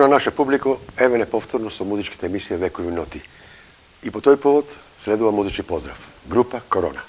na naše publiko, еве неповторно со музичката емисија Векови ноти. И по тој повод следува музички поздрав. Група Корона.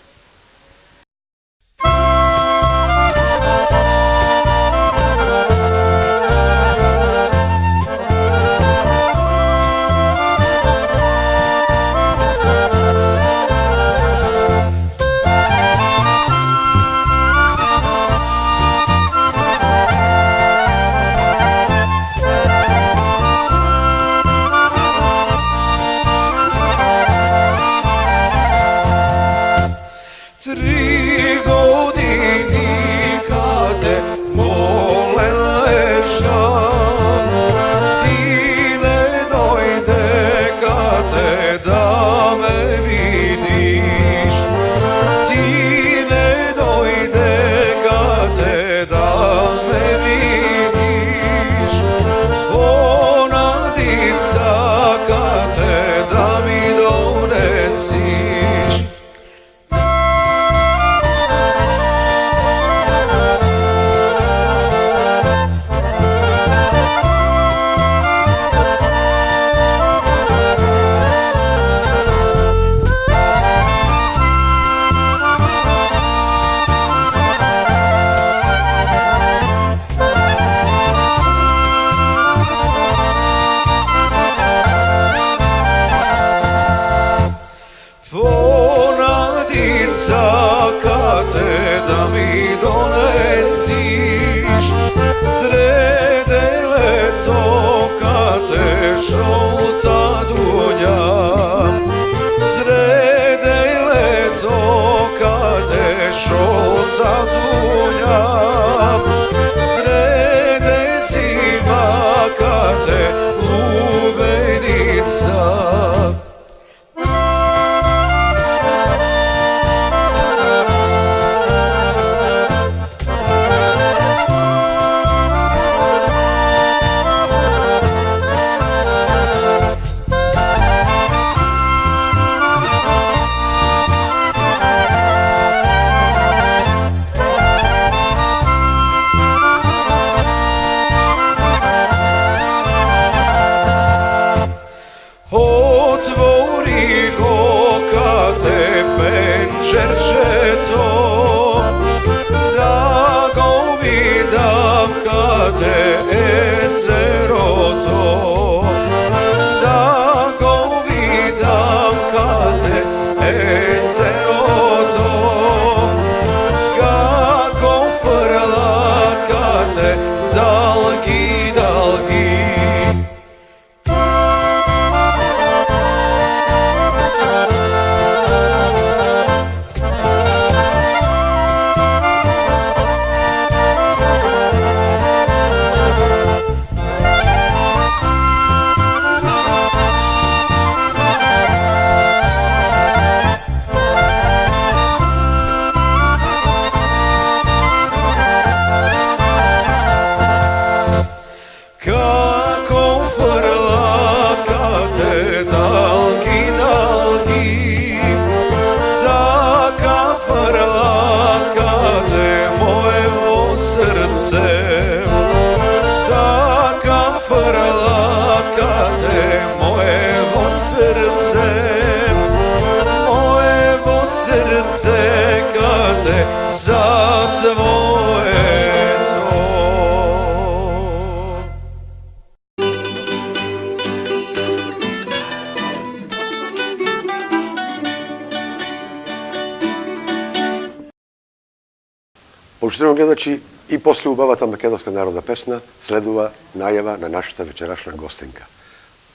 Почитувани гледачи, и после убавата македонска народна песна следува најава на нашата вечерашна гостинка.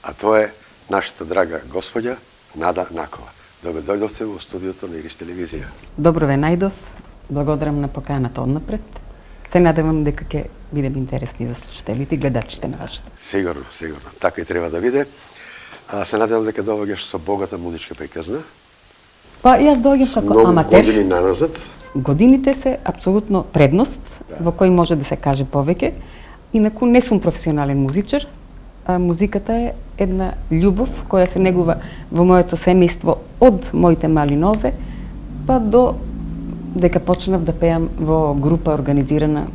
А тоа е нашата драга господја Нада Накова. Добре дојдовте во студиото на Ирис телевизија. Добро ве најдов. Благодарам на поканата однапред. Се надевам дека ќе бидем интересни за слушателите и гледачите на вашата. Сигурно, сигурно. Така и треба да биде. Се надевам дека доаѓаш со богата музичка приказна. Па јас доаѓам како аматер. Години наназад. Годините се апсолутно предност, во кој може да се каже повеќе. Инаку не сум професионален музичар, а музиката е една љубов која се негува во моето семејство од моите мали нозе, па до дека почнав да пеам во група организирана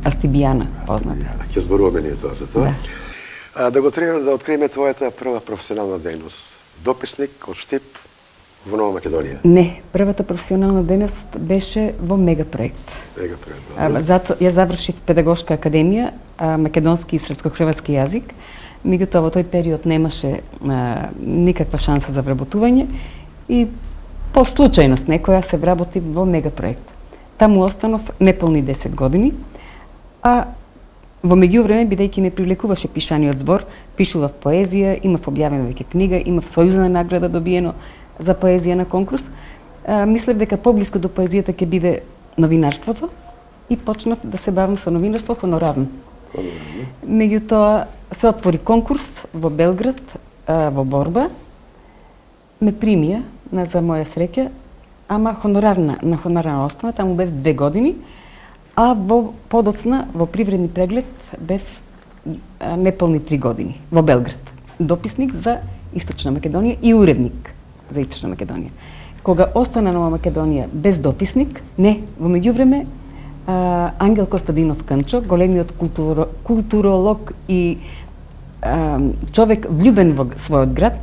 Астибијана, позната. Ќе зборуваме ние тоа за тоа. Да откриеме твојата прва професионална дејност. Дописник од Штип во Нова Македонија. Не, првата професионална дејност беше во мегапроект. Мегапроект, Зато ја завршив педагошка академија, македонски и српско-хрватски јазик. Меѓутоа во тој период немаше никаква шанса за вработување и по случајност некоја се вработив во мегапроект. Таму останов неполни 10 години, а во меѓувреме, бидејќи ме привлекуваше пишаниот збор, пишував поезија, имав објавена веќе книга, имав сојузна награда добиено за поезија на конкурс, мислев дека поблиску до поезијата ќе биде новинарството и почнав да се бавам со новинарство хонорарно. Меѓутоа се отвори конкурс во Белград, во Борба, ме примија за моја среќа, ама на хонорарна основа, таму бев 2 години, а во подоцна, во привредни преглед, бев неполни 3 години во Белград. Дописник за Источна Македонија и уредник за Источна Македонија. Кога остана Нова Македонија без дописник, не, во меѓувреме, Ангел Костадинов Канчо, големиот културолог и човек влюбен во својот град,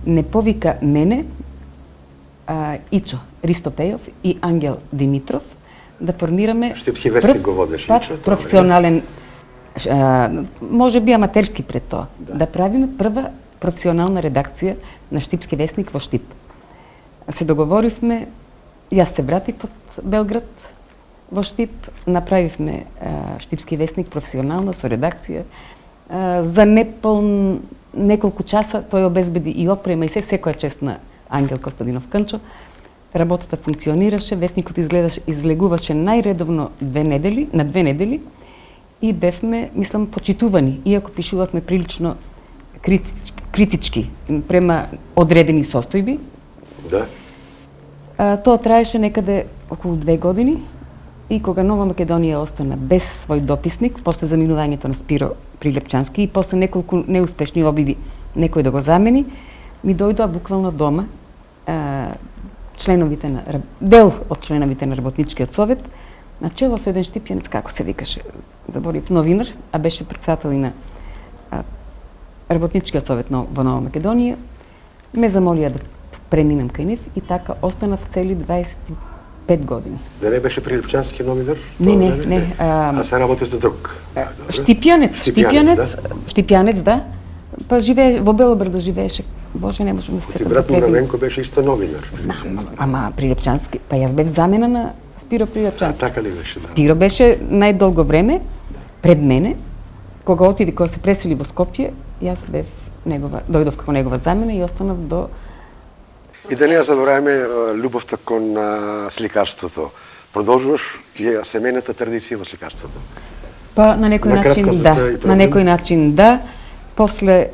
не повика мене, Ичо Ристо Пејов и Ангел Димитров да формираме Штипски вестник го водеше Ичо, професионален, може би аматерски пред тоа, да правиме прва професионална редакција на Штипски вестник во Штип. Се договоривме, јас се вратив од Белград во Штип, направивме Штипски вестник професионално со редакција. За неколку часа тој обезбеди и опрема и секоја чест на Ангел Костадинов Канчо. Работата функционираше, вестникот излегуваше најредовно на 2 недели и бевме, мислам, почитувани, иако пишувавме прилично критички према одредени состојби. Да. Тоа траеше некаде околу 2 години и кога Нова Македонија остана без свој дописник, после заминувањето на Спиро Прилепчански и после неколку неуспешни обиди некој да го замени, ми дојдоа буквално дома дел од членовите на работничкиот совет, на чело со еден штипјанец, како се викаше, заборив, новинар, а беше претседател и на работничкиот совет во Нова Македонија, ме замолија да преминам кај нив и така останав цели 25 години. Да не беше Прилепчански новинар? Не. А се работи за друг? Штипјанец, да. Па живее во Белобрдо живееше. Боже, не можам да се сетам за брат презиме. Муравенко беше исто новинар. Знам, ама Прилепчански, па јас бев замена на Спиро Прилепчански. Така ли беше, да. Спиро беше најдолго време пред мене. Кога се пресели во Скопје, јас бев дојдов како негова замена и останав до... И да не ја забораваме љубовта кон сликарството. Продолжуваш ја семејната традиција во сликарството? Па на некој начин да. После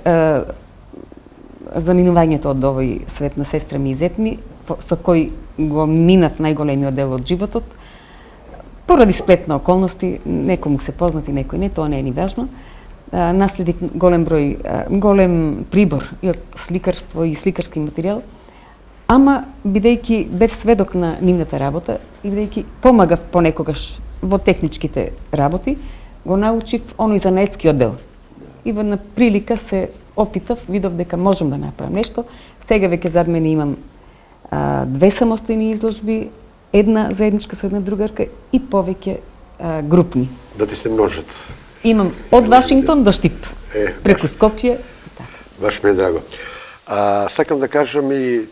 заминувањето од овој свет на сестра ми и зет ми, со кој го минав најголемиот дел од животот, поради сплет на околности, некому се познати, некој не, тоа не е ни важно, наследив голем прибор и од сликарство и сликарски материјал, ама бидејќи бев сведок на нивната работа и бидејќи помагав понекогаш во техничките работи, го научив оној занаетскиот дел. И во една прилика се опитав, видов дека можам да направам нешто. Сега веќе зад мене имам 2 самостојни изложби, една заедничка со една другарка и повеќе групни. Да ти се множат. Имам од Вашингтон до Штип, преку Скопје. Баш ми е драго. Сакам да кажам и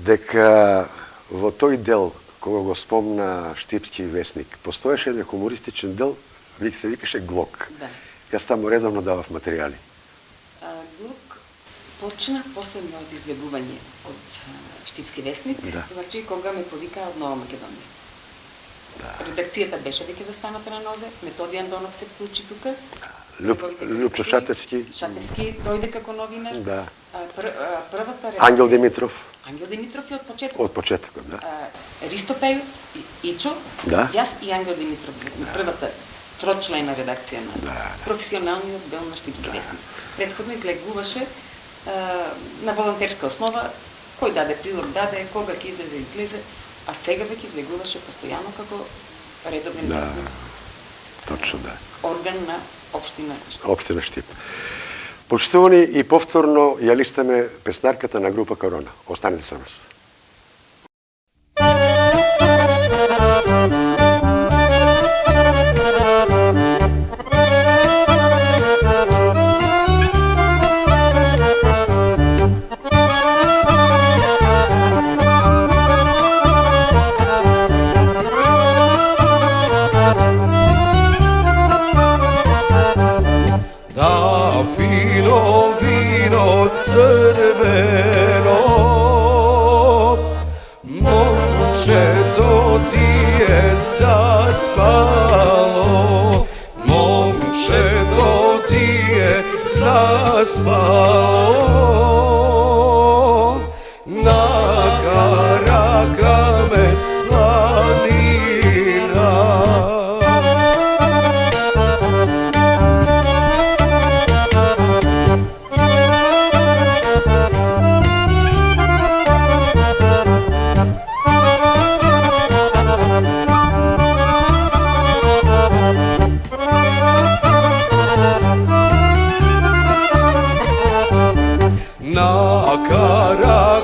дека во тој дел, кога го спомна Штипски вестник, постоеше еден хумористичен дел, се викаше Глок. Да. Јас таму редовно давав материјали. Глок почна после моето излегување од Штипски вестник, значи кога ме повикаа од Нова Македонија. Редакцијата беше веќе застаната на нозе, Методи Андонов се вклучи тука. Лјупчо Шатерски дојде како новинар. Да. Првата редакција... Ангел Димитров и од почетокот. Од почетокот, да. Ристо Пејов, Ичо, јас и Ангел Димитров. Првата трочлена редакција на професионалниот дел на Штипски вестник. Претходно излегуваше на волонтерска основа, кој даде прилог, кога ќе излезе, а сега веќе излегуваше постојано како редовен вестник. Точно, да. Орган на Општина Штип. Почитувани и повторно ја листаме песнарката на група Корона. Останете со нас. Crveno, momčeto ti je zaspalo, momčeto ti je zaspalo, na karakame planina.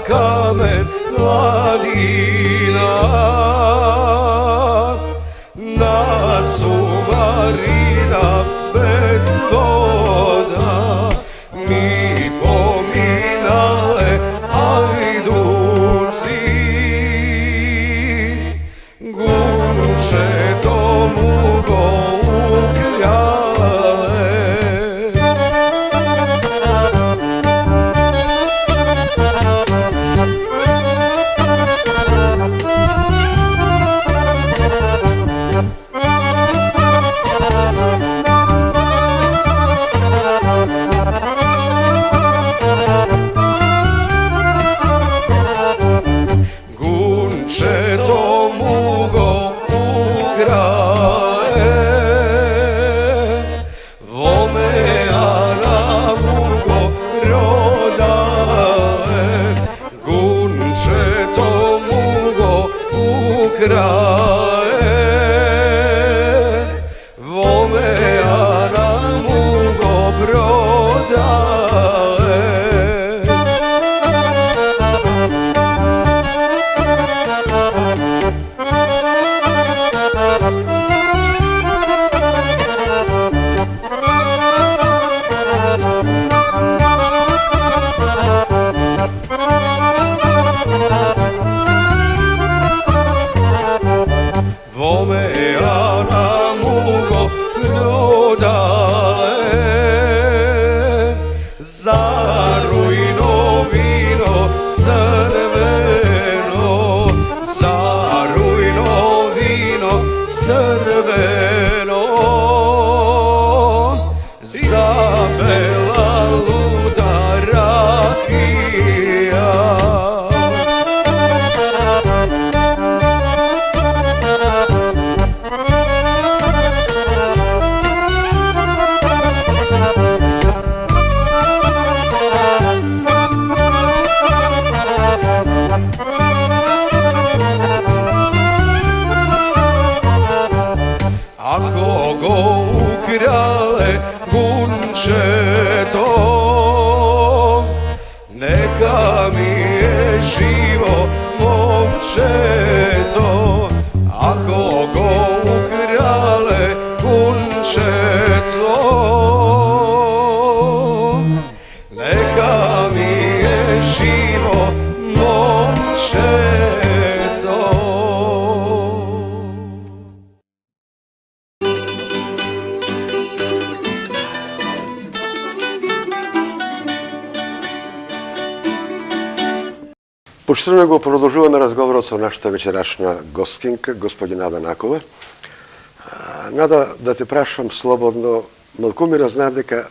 Kamen planina, na sumarina bez voda, mi pominale ajduci, guše to mugo ukrale. Почитуваме го продолжуваме разговорот со нашата вечерашна гостинка, господи Нада Накова. Нада, да те прашам слободно, малку ми разнае дека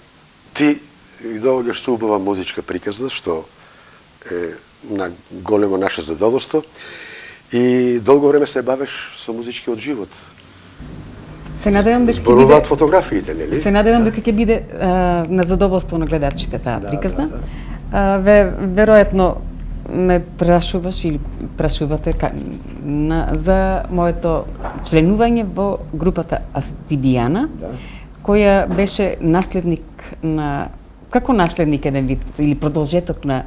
ти доаѓаш со убава музичка приказна, што е на големо наше задоволство, и долго време се бавиш со музичкиот живот. Се надевам дека зборуваат фотографиите, нели? Се надевам дека ќе биде на задоволство на гледачите таа приказна. Веројатно ме прашуваш или прашувате за моето членување во групата Астибијана, која беше наследник на, како наследник еден вид, или продолжеток на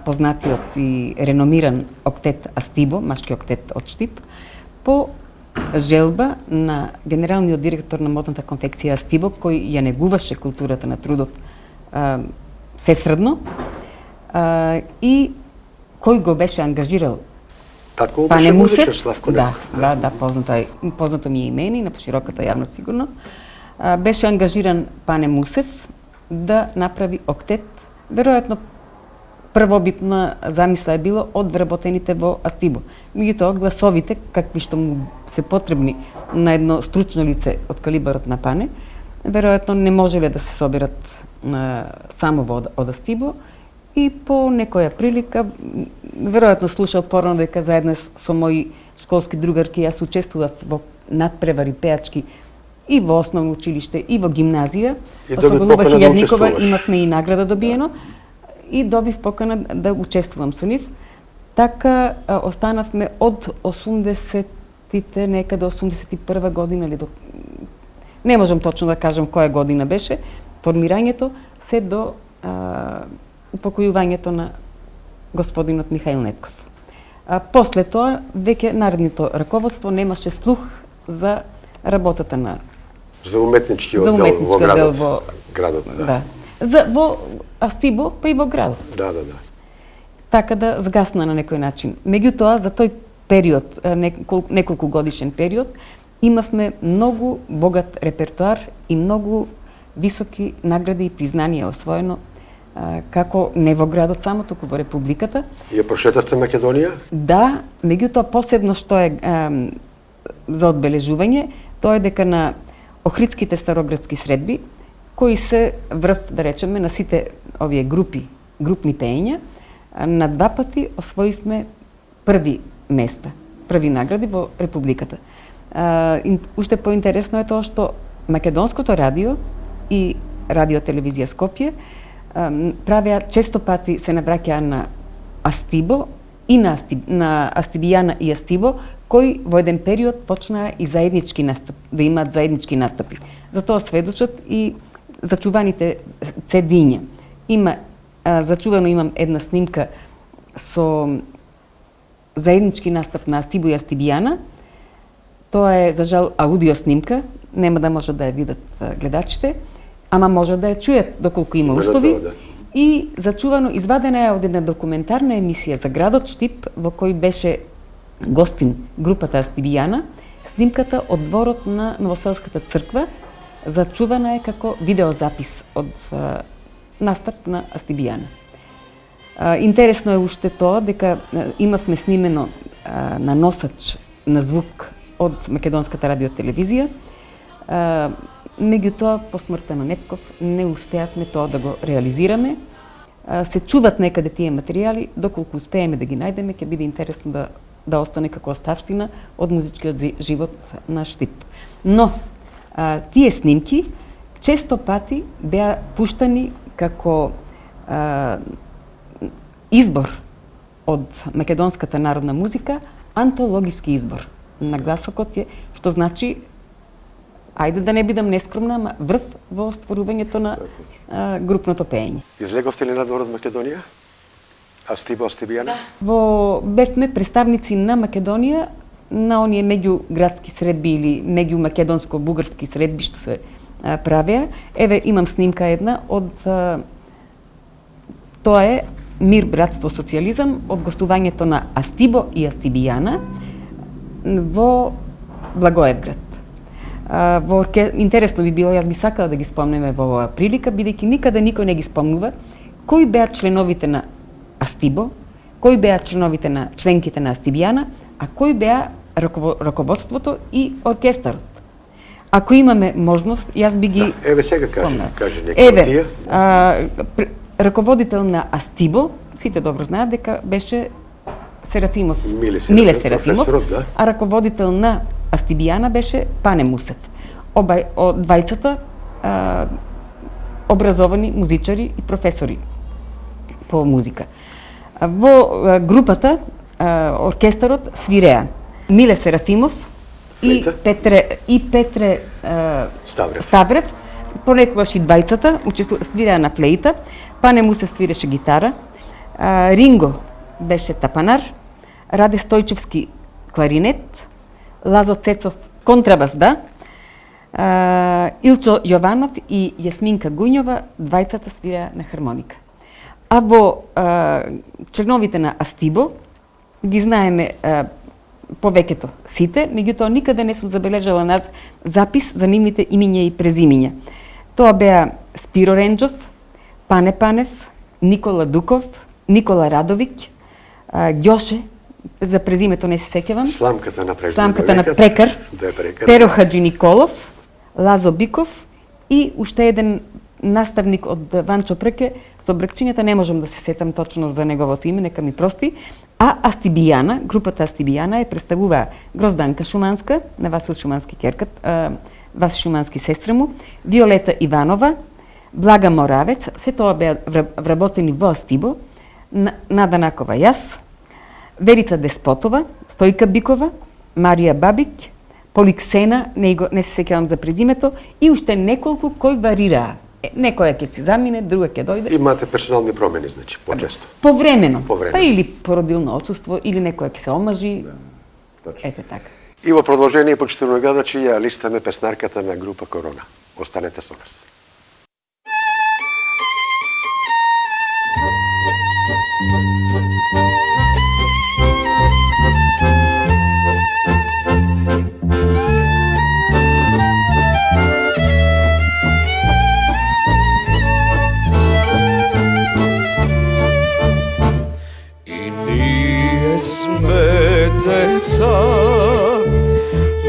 познатиот и реномиран октет Астибо, машки октет од Штип, по желба на генералниот директор на модната конфекција Астибо, кој ја негуваше културата на трудот сесредно, и кој го беше ангажирал. Татко му Пане беше Мусев, музичар, Славко Недков. да, познато ми е име и на пошироката јавност сигурно. Беше ангажиран Пане Мусев да направи октет. Веројатно првобитна замисла е било од вработените во Астибо. Меѓутоа гласовите, какви што му се потребни на едно стручно лице од калибарот на Пане, веројатно не можеле да се соберат само од Астибо, и по некоја прилика, веројатно слушал порано дека заедно со мои школски другарки јас учествував во надпревари пеачки и во основно училиште и во гимназија. И Со доби Голуба покана да Хилјадникова учествуваш. имавме и награда добиено и добив покана да учествувам со нив. Така останавме од 80-тите, некаде 81 година или до... Не можам точно да кажам која година беше формирањето, се до упокојувањето на господинот Михаил Недков. После тоа, веќе наредното раководство немаше слух за работата на За уметнички за оддел во уметнички оддел градот. да. Во Астибо, па и во градот. Да. Така да згасна на некој начин. Меѓутоа, за тој период, неколку годишен период, имавме многу богат репертоар и многу високи награди и признанија освоено, како не во градот само, туку во Републиката. Ја прошетавте Македонија? Да, меѓутоа посебно што е за одбележување, тоа е дека на Охридските староградски средби, кои се врв, да речеме, на сите овие групни пеења, на два пати освоивме први места, први награди во Републиката. Уште поинтересно е тоа што Македонското радио и Радио Телевизија Скопје правеа често пати се навраќаа на Астибо и на Астибијана и Астибо, кои во еден период почнаа и заеднички настап, да имаат заеднички настапи. Затоа сведочат и зачуваните CD-ња. Зачувано имам една снимка со заеднички настап на Астибо и Астибијана. Тоа е, за жал, аудио снимка, нема да може да ја видат гледачите, ама може да ја чујат доколку има услови. Да. И зачувано извадена е од една документарна емисија за градот Штип, во кој беше гостин групата Астибијана, снимката од дворот на Новоселската црква, зачувана е како видеозапис од настап на Астибијана. Интересно е уште тоа дека имавме снимено на носач на звук од Македонската радиотелевизија. Меѓутоа, по смртта на Недков, не успеавме тоа да го реализираме. Се чуват некаде тие материјали, доколку успееме да ги најдеме, ќе биде интересно да остане како оставштина од музичкиот живот на Штип. Но, тие снимки често пати беа пуштани како избор од македонската народна музика, антологиски избор на гласокот е, што значи, ајде да не бидам нескромна, ама врв во стварувањето на групното пеење. Излеговте ли надвор од Македонија? Астибо, Астибијана? Бевме представници на Македонија на оние меѓуградски средби или меѓумакедонско-бугарски средби што се правеа. Еве, имам снимка една од тоа е Мир, братство, социјализам, од гостувањето на Астибо и Астибијана во Благоевград. Интересно би било, јас би сакала да ги спомнеме во оваа прилика, бидејќи никаде никој не ги спомнува кои беа членовите на Астибо, кои беа членките на Астибијана, а кои беа раководството и оркестарот. Ако имаме можност, јас би ги Еве сега спомнала. кажи некој од тие. Раководител на Астибо, сите добро знаат дека беше Серафимов, Миле Серафимов, професорот, да. а раководител на Астибијана беше Пане Мусев. Двајцата образовани музичари и професори по музика. Во групата, оркестарот свиреа Миле Серафимов и Петре Ставрев. Ставрев, понекогаш и двајцата свираа на флейта, па не му се свиреше гитара. Ринго беше тапанар, Раде Стојчевски кларинет, Лазо Цецов контрабас, да, Илчо Јованов и Јасминка Гуњова, двајцата свираа на хармоника. А во черновите на Астибо ги знаеме повеќето сите, меѓутоа никаде не сум забележала нас запис за нивните имиња и презимиња. Тоа беа Спиро Ренџов, Пане Панев, Никола Дуков, Никола Радовиќ, Ѓоше, за презимето не се сеќавам. Сламката на Пекар, Перо Хаджи Николов, Лазо Биков и уште еден наставник од Ванчо Прке, со бркчињата не можам да се сетам точно за неговото име, нека ми прости, а Астибијана, групата Астибијана е представува Грозданка Шуманска, на Васил Шумански керкат, Васил Шумански сестра му, Виолета Иванова, Блага Моравец, се тоа беа вработени во Астибо, Нада Накова јас, Верица Деспотова, Стојка Бикова, Марија Бабик, Поликсена, не се сеќавам за презимето, и уште неколку кои варираа. Некоја ќе се замине, друга ќе дојде. Имате персонални промени, значи, почесто. Повремено. Па или породилно отсуство, или некоја ќе се омажи. Ете така. И во продолжение, почитувани гледачи, ја листаме песнарката на група Корона. Останете со нас.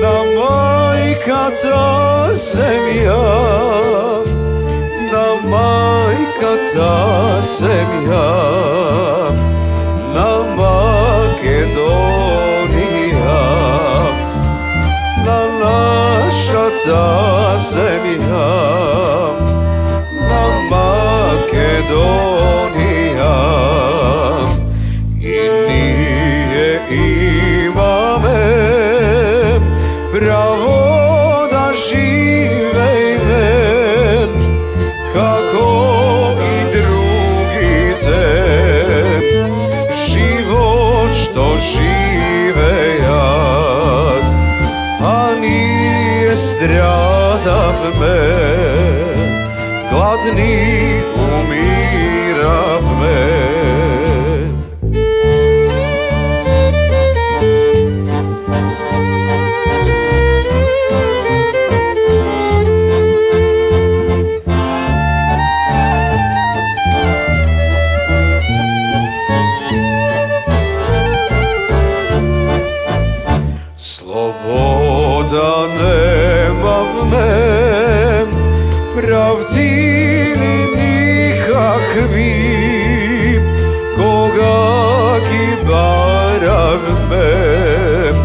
Na majkata zemlja, na majkata zemlja, na Makedonija, na naša ta zemlja, na Makedonija. I nije imame pravo da živejme kako i drugite, život što žive ja, a nije stradav me, gladni umirav me. Sloboda nema v mem, pravdini nikakvi, koga kibara v mem,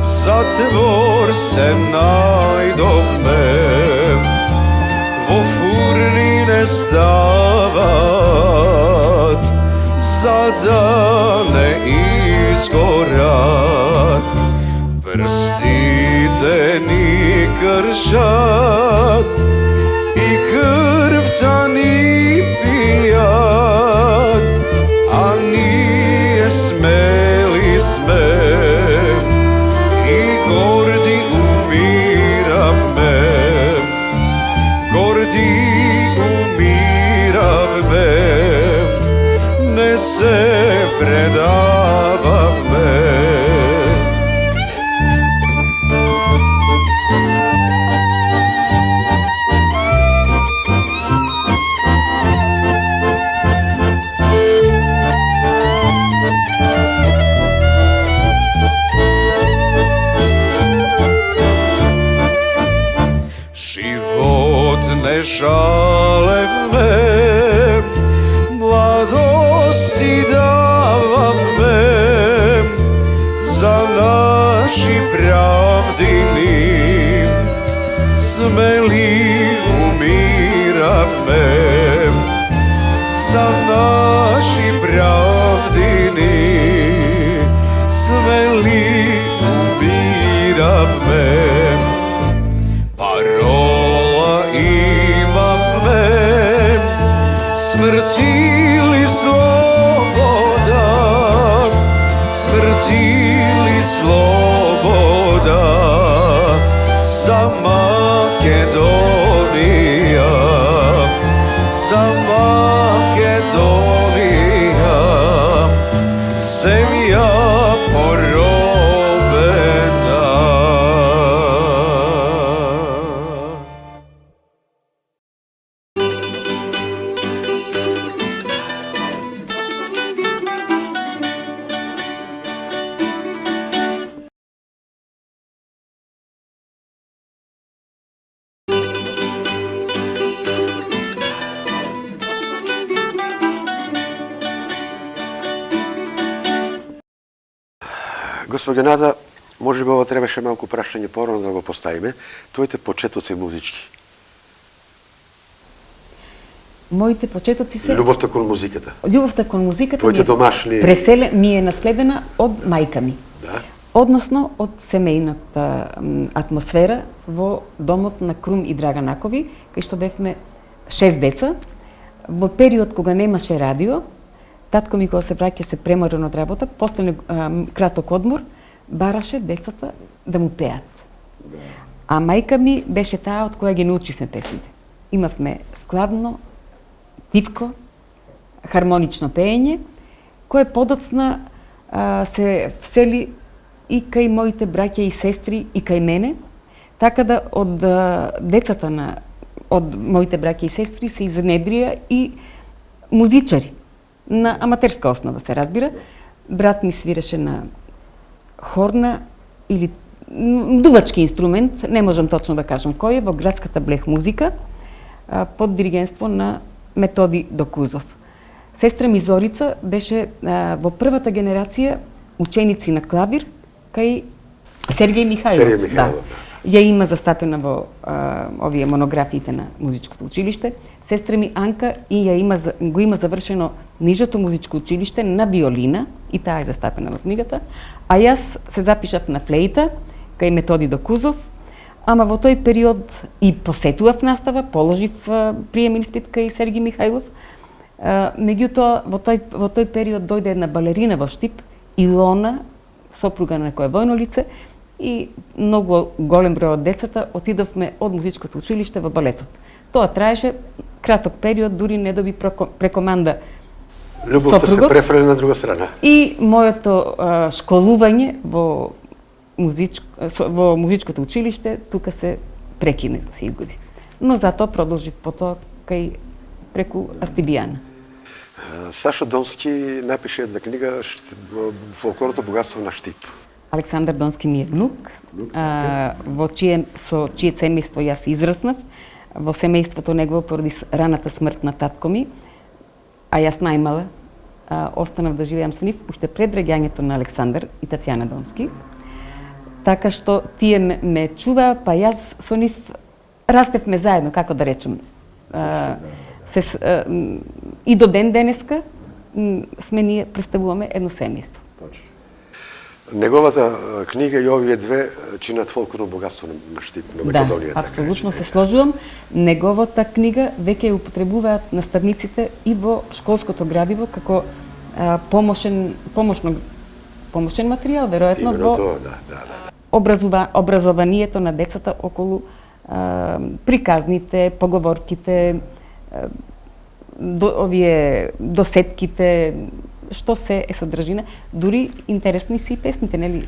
zatvor se najdov mem, vo furnine stavat, zadane izgorat. Prstiteni kršat i krvtani pijat, a nije smeli smem i gordi umirav mem, gordi umirav mem, ne se predavav mem. Ne žale me, mladost si dava me, Smrti li sloboda, smrti li sloboda, sa Makedonija, sa Makedonija, zemlja porobena. Господја Нада, може би ова требаше малку прашање порано да го поставиме. Твоите почетоци музички. Моите почетоци се Љубовта кон музиката. љубовта кон музиката Твоите домашни... ми е наследена од мајка ми. Да. Односно од семејната атмосфера во домот на Крум и Драга Накови, кај што бевме 6 деца. Во период кога немаше радио, татко ми кога се враќа се преморен од работа, после краток одмор, бараше децата да му пеат. А мајка ми беше таа од која ги научивме песните. Имавме складно, тивко, хармонично пеење, кое подоцна се всели и кај моите браќа и сестри и кај мене, така да од децата од моите браќа и сестри се изнедрија и музичари на аматерска основа, се разбира. Брат ми свиреше на хорна или дувачки инструмент, не можам точно да кажам кој е, во градската блех музика, под диригентство на Методи Докузов. Сестра ми Зорица беше во првата генерација ученици на клавир кај Сергеј Михајлов. Сергеј Михајлов, да. Ја има застапена во овие монографиите на музичкото училиште. Сестра ми Анка го има завршено нижото музичко училиште на виолина, и таа е застапена во книгата, а јас се запишав на флейта кај Методи Докузов, ама во тој период и посетував настава, положив приемен испит кај Сергеј Михајлов. Меѓутоа во тој период дојде една балерина во Штип, Илона, сопруга на некое војно лице, и многу голем број од децата отидовме од музичкото училиште во балетот. Тоа траеше краток период, дури не доби прекоманда Љубовта се префрли на друга страна. И моето школување во музичкото училиште тука се прекине, се изгуби. Но затоа продолжив потоа преку Астибијана. Сашо Донски напише една книга "Фолклорното богатство на Штип". Александар Донски ми е внук, со чие семејство јас израснав. Во семејството негово поради раната смрт на татко ми, а јас најмала останав да живеам со нив уште пред раѓањето на Александар и Татјана Донски. Така што тие ме чуваа, па јас со нив растевме заедно, како да речем. И до ден денеска ние представуваме едно семејство. Неговата книга и овие две чинат фолклорно богатство на Штип, на Македонија. Да, апсолутно се сложувам. Неговата книга веќе ја употребуваат наставниците и во школското градиво како помошен материјал, веројатно во образованието на децата околу приказните, поговорките, овие досетките, што се е содржина, дури интересни си и песните, нели?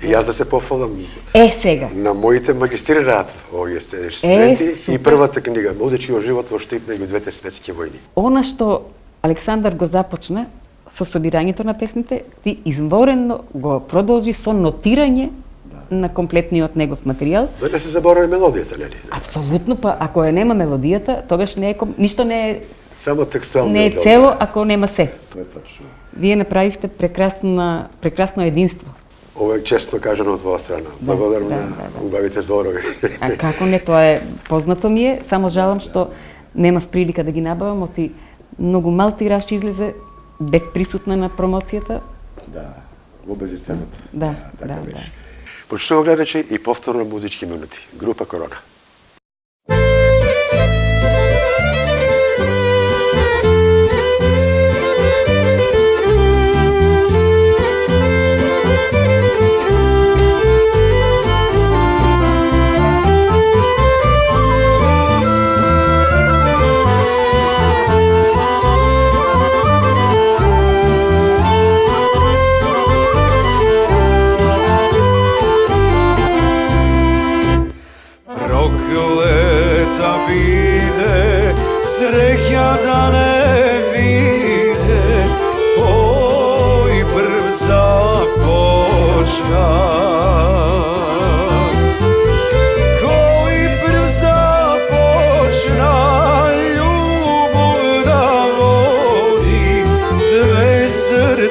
И јас да се пофалам сега. На моите магистрираат овие студенти и првата книга "Музичкиот живот во Штип меѓу двете светски војни". Она што Александар го започна со собирањето на песните, ти изворено го продолжи со нотирање на комплетниот негов материјал. Да не се заборави мелодијата, нели? Апсолутно, па ако ја нема мелодијата, тогаш не е ништо не е само текстуално. Не е цело ако нема се. Тоа е точно. Вие направивте прекрасно единство. Ова е често кажано од твоја страна. Благодарам на убавите зборови. А како не, тоа е познато ми е, само жалам што немав прилика да ги набавам, оти многу мал тираж излезе, бев присутна на промоцијата. Да, во безистенот. Да. Почитувам гледачи и повторно музички минути. Група Корона.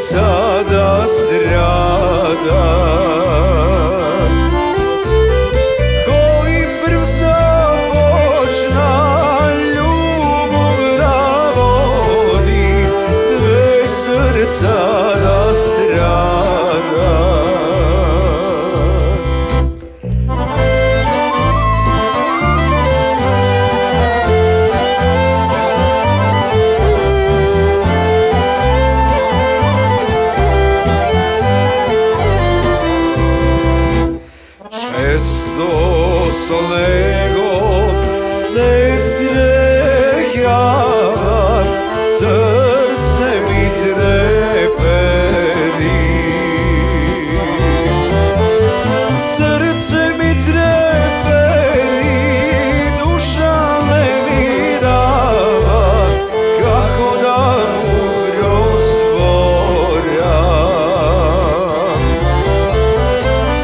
srca da strada. Koji prv započna ljubov da vodi, dve srca da strada. Često solego sestre java, srce mi treperi. Srce mi treperi, duša me mirava, kako da umro zbora.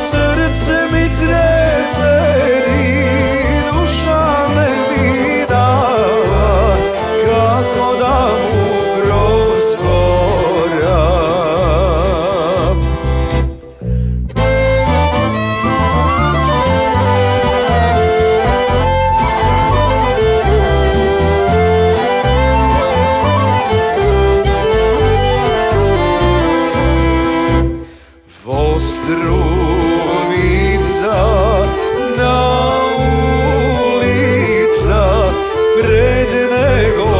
Srce mi treperi, duša me mirava, kako da umro zbora. Vostrunica na ulica, pred nego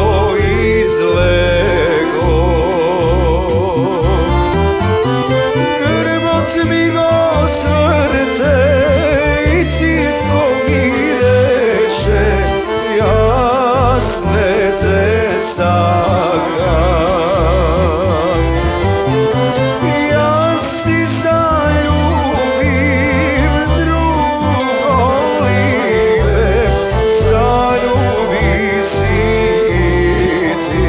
izlego. Grbot mi go svrte i tiho mi reče, jasne te sakam. Ja si zaljubim drugolive, zaljubi si i ti.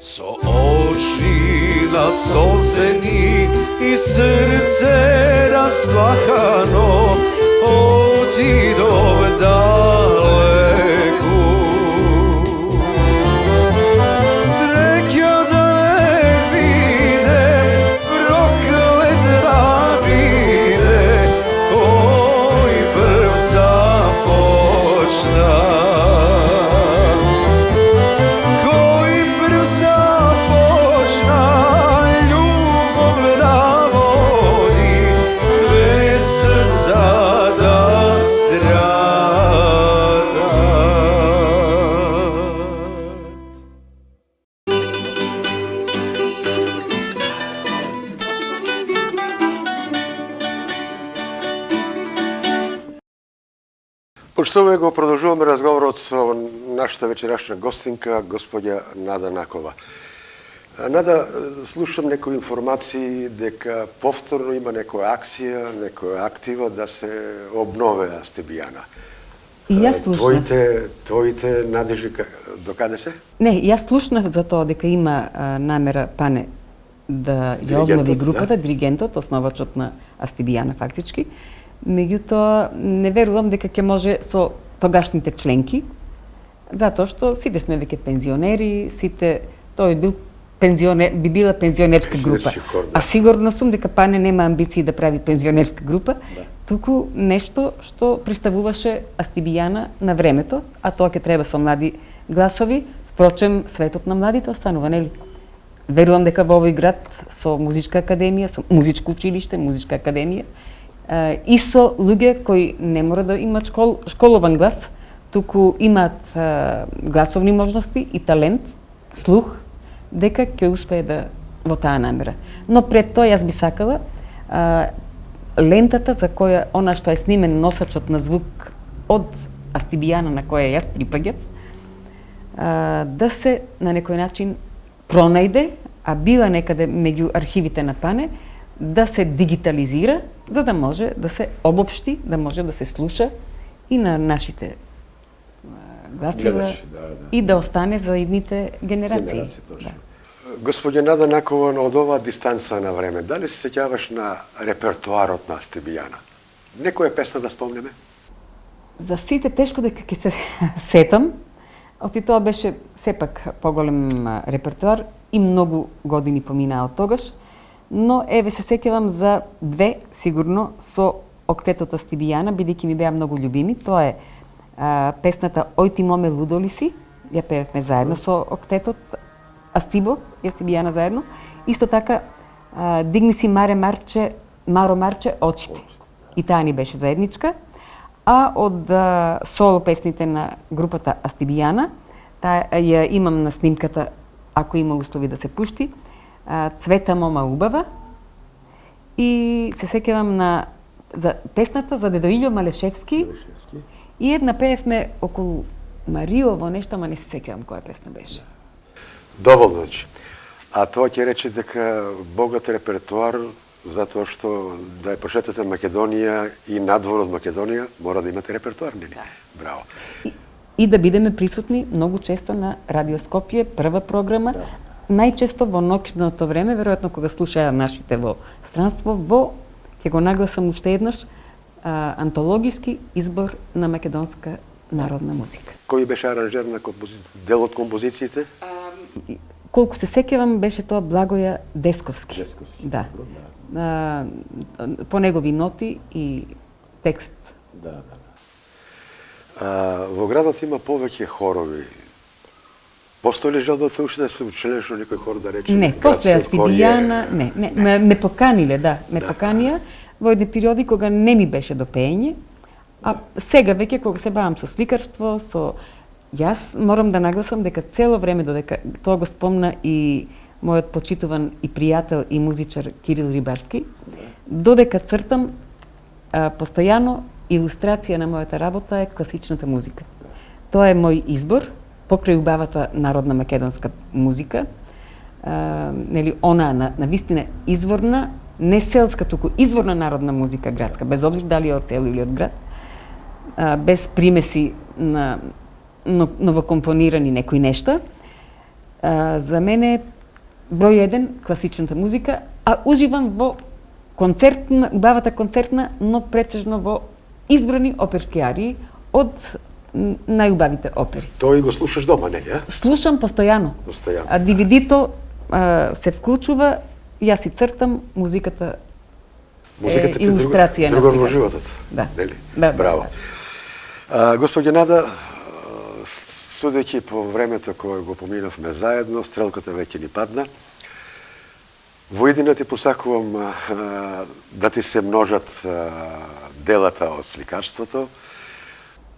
So oči nasozeni i srce rasplakano, otidov daleku. Sreća da ne vide, proklet rabide, koji prv započna. Koji prv započna ljubov da vodi, dve srca da strada. Pošto uvijek продолжуваме разговорот со нашата вечерашна гостинка, господја Нада Накова. Нада, слушам некои информации дека повторно има некоја акција, некоја актива да се обнове Астебијана. И јас слушнав. Твоите надежи докаде се? Не, јас слушнав за тоа дека има намера Пане да ја обнови групата, диригентот, основачот на Астебијана фактички. Меѓутоа, не верувам дека ќе може со тогашните членки, затоа што сите сме веќе пензионери, сите, тој би била пензионерска група. А сигурно сум дека Пане нема амбиции да прави пензионерска група, туку нешто што представуваше Астебијана на времето, а тоа ќе треба со млади гласови. Впрочем, светот на младите останува, нели? Верувам дека во овој град со музичка академија, со музичко училиште, музичка академија, исто луѓе кои не мора да имаат школован глас, туку имаат гласовни можности и талент, слух, дека ќе успее да во таа намера. Но пред тоа јас би сакала лентата за која она што е снимен носачот на звук од Астебијана на која јас припаѓав, да се на некој начин пронајде, а била некаде меѓу архивите на Пане, да се дигитализира, за да може да се обобшти, да може да се слуша и на нашите гласила и да остане за идните генерации. Господја Нада Накова, од оваа дистанца на време, дали се сеќаваш на репертуарот на Стибијана? Некоја песна да спомнеме? За сите тешко дека ќе се сетам, оти тоа беше сепак поголем репертуар и многу години поминаа од тогаш, но еве се сеќавам за две сигурно со октетот Стибијана, бидејќи ми беа многу љубими. Тоа е песната Ој ти моме лудо ли си, ја пеевме заедно со октетот Астибо и Стибијана заедно. Исто така Дигни си Маро Марче очите. И таа ни беше заедничка. А од соло песните на групата Астибијана, таа ја имам на снимката, ако има услови да се пушти, Цвета мома убава, и се сеќавам на за песната за дедо Илјо Малешевски и една пеевме околу Мариово нешто, ама не се сеќавам која песна беше. Доволно, значи. А тоа ќе рече дека богат репертуар, затоа што да ја прошетате Македонија и надвор од Македонија, мора да имате репертуар, нели? Браво. И да бидеме присутни многу често на Радио Скопје, прва програма, најчесто во ноќното време, веројатно кога слушаја нашите во странство, ќе го нагласам уште еднаш, антологиски избор на македонска народна музика. Кој беше аранжер на дел од композициите? Колку се сеќавам, беше тоа Благоја Десковски. Да. По негови ноти и текст. Во градот има повеќе хорови. Постои ли желбата уште да се учленеш на некој хор, да рече? Не, после Астибијана, не, ме поканиле, да, ме поканија во едни периоди кога не ми беше до пеење, а сега веќе кога се бавам со сликарство, Јас морам да нагласам дека цело време, додека тоа го спомна и мојот почитуван и пријател и музичар Кирил Рибарски, додека цртам, постојано илустрација на мојата работа е класичната музика. Тоа е мој избор, покрај убавата народна македонска музика, нели она на вистина изворна, не селска, туку изворна народна музика градска, без обзир дали е од сел или од град, без примеси на новокомпонирани некои нешта. За мене број 1 класичната музика, а уживам во убавата концертна, но претежно во избрани оперски арии од најубавите опери. Тој го слушаш дома, не ја? Слушам постојано. А DVD-то се вклучува, јас си цртам, музиката е илустрација на другор во животот. Да. Нели? Да. Браво. Господја Нада, судејќи по времето кое го поминавме заедно, стрелката веќе ни падна. Во иднина ти посакувам да ти се множат делата од сликарството.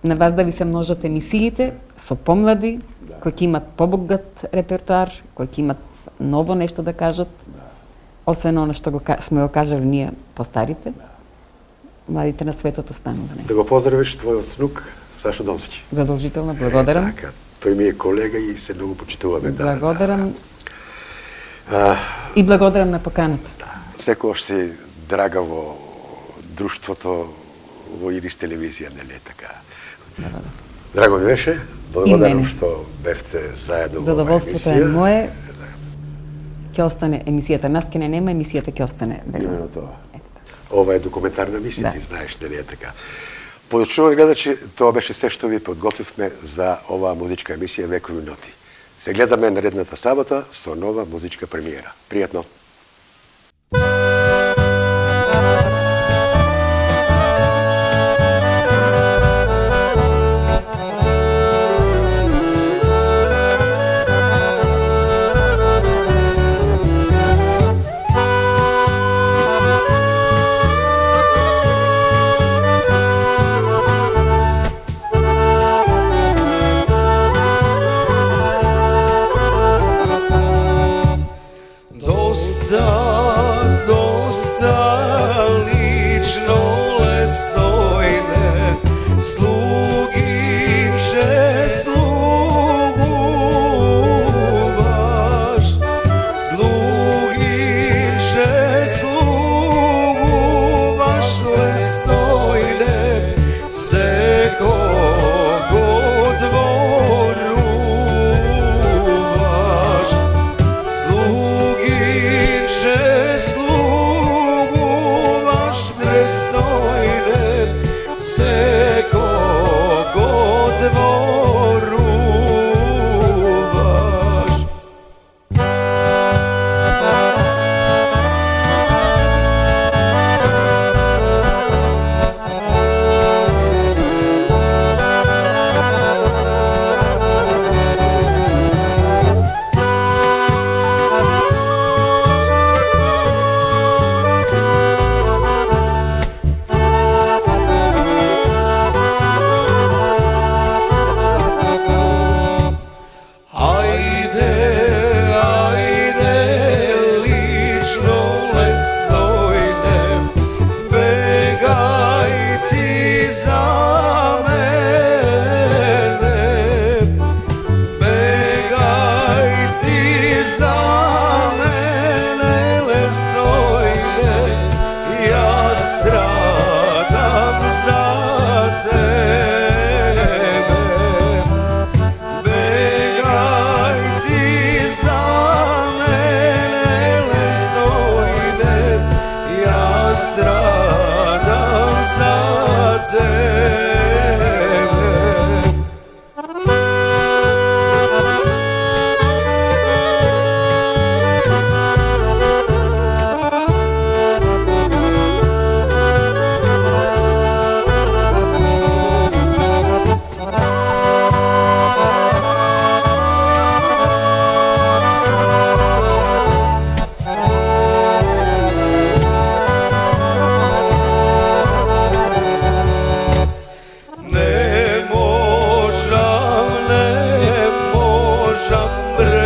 На вас да ви се множат емисиите со помлади, кои ќе имат побогат репертуар, кои ќе имат ново нешто да кажат, освен оно што сме го кажали ние постарите. Младите на светот останува. Да го поздравиш твојот внук Сашо Донсич. Задолжително, благодарам. Така, тој ми е колега и се многу почитуваме. Благодарам. И благодарам на поканата. Секогаш си драга во друштвото, во Ирис телевизија, нели така? Драго ми беше, благодарам што бевте заедно во оваа емисија. Задоволството е мое. Ќе остане емисијата. Нас ке не нема, емисијата ќе остане. Именно тоа. Ова е документарна емисија, ти знаеш, нели е така. Почувани гледачи, тоа беше се што ви подготвивме за оваа музичка емисија Векови ноти. Се гледаме наредната сабота со нова музичка премиера. Пријатно! Dosta pre